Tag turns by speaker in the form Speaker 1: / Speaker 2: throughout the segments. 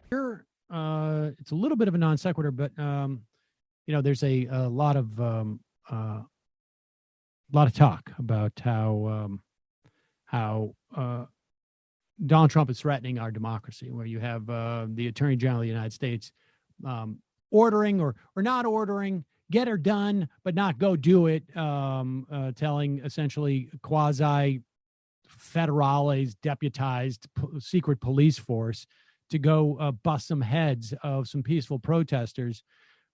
Speaker 1: Here, it's a little bit of a non sequitur, but there's a lot of talk about how Donald Trump is threatening our democracy, where you have the Attorney General of the United States ordering or not ordering, get her done, but not go do it, telling essentially quasi federales, deputized secret police force to go bust some heads of some peaceful protesters.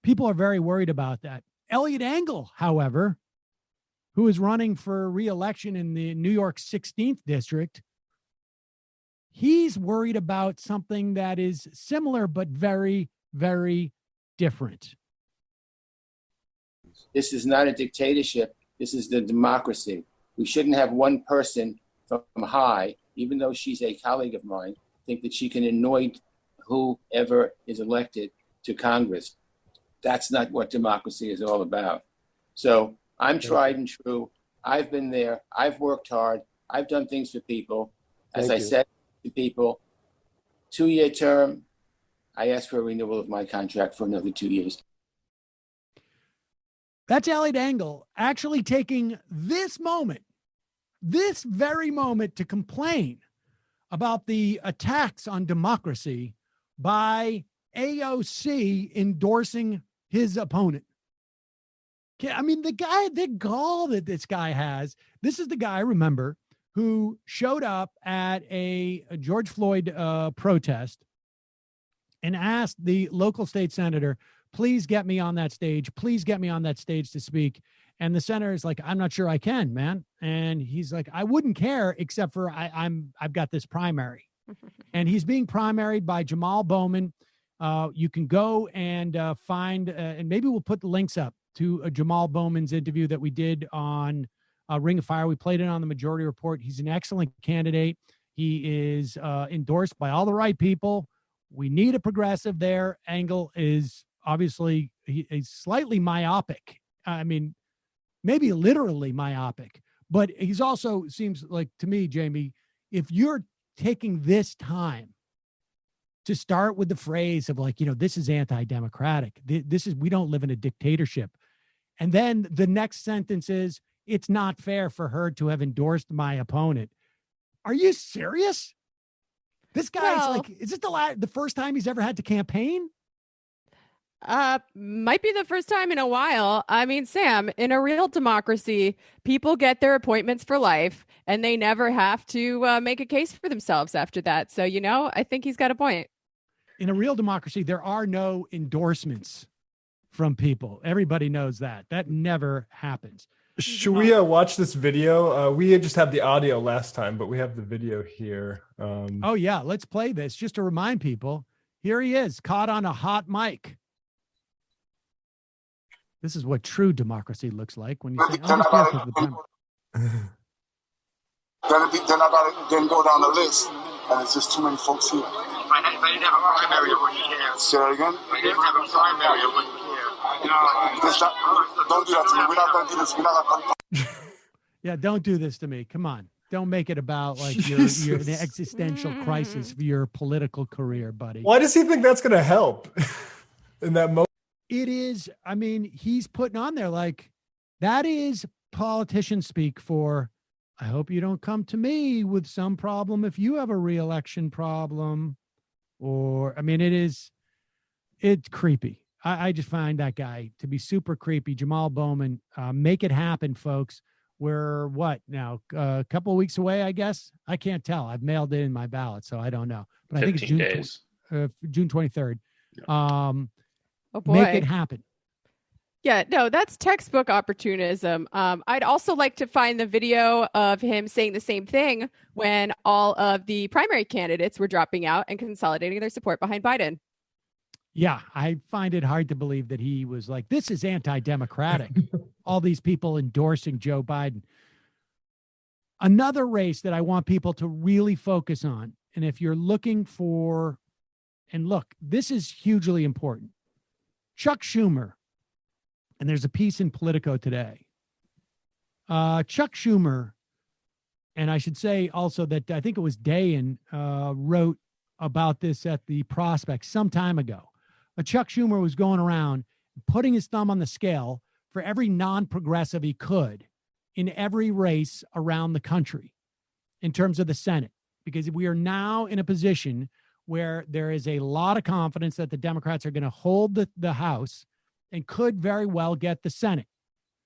Speaker 1: People are very worried about that. Eliot Engel, however, who is running for re-election in the New York 16th district, he's worried about something that is similar but very, very different.
Speaker 2: This is not a dictatorship. This is the democracy. We shouldn't have one person from high, even though she's a colleague of mine, think that she can anoint whoever is elected to Congress. That's not what democracy is all about. So I'm tried and true. I've been there. I've worked hard. I've done things for people. As I said to people, 2-year term, I asked for a renewal of my contract for another 2 years.
Speaker 1: That's Eliot Engel actually taking this very moment to complain about the attacks on democracy by AOC endorsing his opponent. I mean, the gall that this guy has. This is the guy, remember, who showed up at a George Floyd protest and asked the local state senator, please get me on that stage. Please get me on that stage to speak. And the senator is like, I'm not sure I can, man. And he's like, I wouldn't care, except for I've got this primary. And he's being primaried by Jamal Bowman. You can go and find, and maybe we'll put the links up to Jamal Bowman's interview that we did on Ring of Fire. We played it on the Majority Report. He's an excellent candidate. He is endorsed by all the right people. We need a progressive there. Engel is obviously he's slightly myopic. I mean, maybe literally myopic, but he's also seems like to me, Jamie, if you're taking this time to start with the phrase of like, this is anti-democratic. This is, we don't live in a dictatorship. And then the next sentence is, it's not fair for her to have endorsed my opponent. Are you serious? This guy's is this the first time he's ever had to campaign?
Speaker 3: Might be the first time in a while. I mean, Sam, in a real democracy, people get their appointments for life and they never have to make a case for themselves after that. So, I think he's got a point.
Speaker 1: In a real democracy, there are no endorsements from people. Everybody knows that. That never happens.
Speaker 4: Should we watch this video? We just had the audio last time, but we have the video here.
Speaker 1: Oh, yeah. Let's play this just to remind people. Here he is, caught on a hot mic. This is what true democracy looks like when you say,
Speaker 5: then I gotta go down the list, and it's just too many folks here.
Speaker 6: If I didn't have a primary, I wouldn't care.
Speaker 5: Say that again?
Speaker 6: If I didn't have a primary, I wouldn't care.
Speaker 5: Don't do that to me. We're not gonna do this. We're not gonna.
Speaker 1: Yeah, don't do this to me. Come on. Don't make it about like your an existential crisis for your political career, buddy.
Speaker 4: Why does he think that's going to help in that moment?
Speaker 1: It is. I mean, he's putting on there like that is politician speak for, I hope you don't come to me with some problem if you have a re-election problem. Or, I mean, it's creepy. I just find that guy to be super creepy. Jamal Bowman, make it happen, folks. We're what now? A couple of weeks away, I guess. I can't tell. I've mailed in my ballot, so I don't know. But I think it's June 23rd.
Speaker 3: Oh boy.
Speaker 1: Make it happen.
Speaker 3: Yeah, no, that's textbook opportunism. I'd also like to find the video of him saying the same thing when all of the primary candidates were dropping out and consolidating their support behind Biden.
Speaker 1: Yeah, I find it hard to believe that he was like, this is anti-democratic. All these people endorsing Joe Biden. Another race that I want people to really focus on, and if you're looking for, and look, this is hugely important. Chuck Schumer, and there's a piece in Politico today. Chuck Schumer And I should say also that I think it was Dayan wrote about this at the Prospect some time ago. Chuck Schumer was going around putting his thumb on the scale for every non-progressive he could in every race around the country in terms of the Senate, because we are now in a position where there is a lot of confidence that the Democrats are going to hold the House and could very well get the Senate.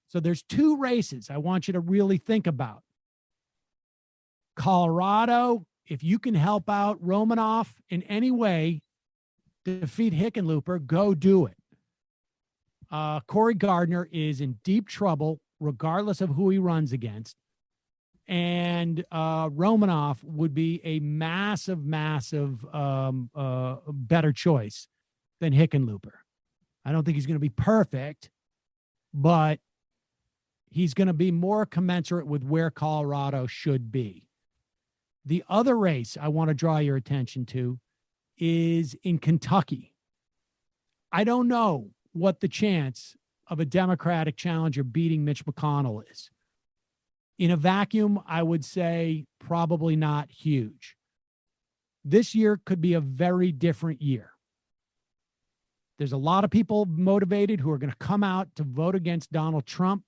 Speaker 1: So there's two races I want you to really think about. Colorado, if you can help out Romanoff in any way, defeat Hickenlooper, go do it. Cory Gardner is in deep trouble, regardless of who he runs against. And Romanoff would be a massive better choice than Hickenlooper. I don't think he's going to be perfect, but he's going to be more commensurate with where Colorado should be. The other race I want to draw your attention to is in Kentucky. I don't know what the chance of a Democratic challenger beating Mitch McConnell is. In a vacuum, I would say probably not huge. This year could be a very different year. There's a lot of people motivated who are going to come out to vote against Donald Trump.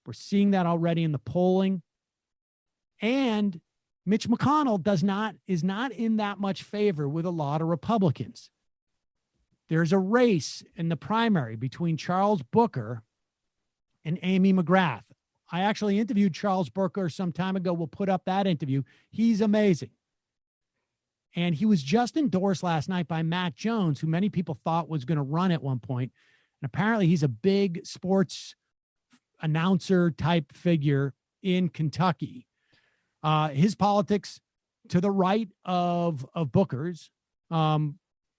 Speaker 1: We're seeing that already in the polling. And Mitch McConnell is not in that much favor with a lot of Republicans. There's a race in the primary between Charles Booker and Amy McGrath. I actually interviewed Charles Booker some time ago. We'll put up that interview. He's amazing. And he was just endorsed last night by Matt Jones, who many people thought was going to run at one point. And apparently he's a big sports announcer type figure in Kentucky. His politics to the right of Booker's,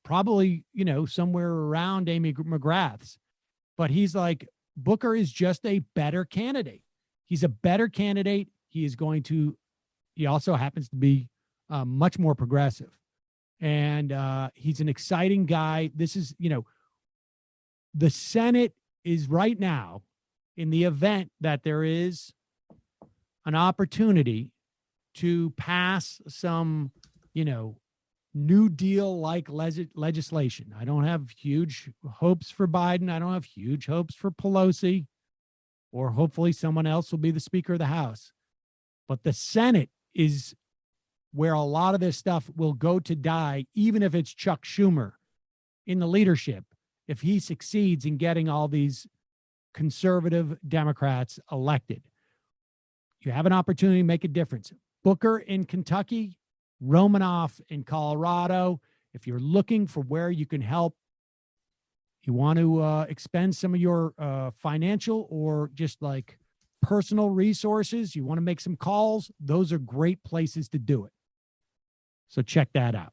Speaker 1: probably, somewhere around Amy McGrath's, but he's like, Booker is just a better candidate. He's a better candidate. He also happens to be much more progressive, and he's an exciting guy. This is, the Senate is right now, in the event that there is an opportunity to pass some, New Deal-like legislation. I don't have huge hopes for Biden. I don't have huge hopes for Pelosi, or hopefully someone else will be the Speaker of the House. But the Senate is where a lot of this stuff will go to die, even if it's Chuck Schumer in the leadership, if he succeeds in getting all these conservative Democrats elected. You have an opportunity to make a difference. Booker in Kentucky, Romanoff in Colorado. If you're looking for where you can help, you want to expend some of your financial or just like personal resources, you want to make some calls, those are great places to do it. So check that out.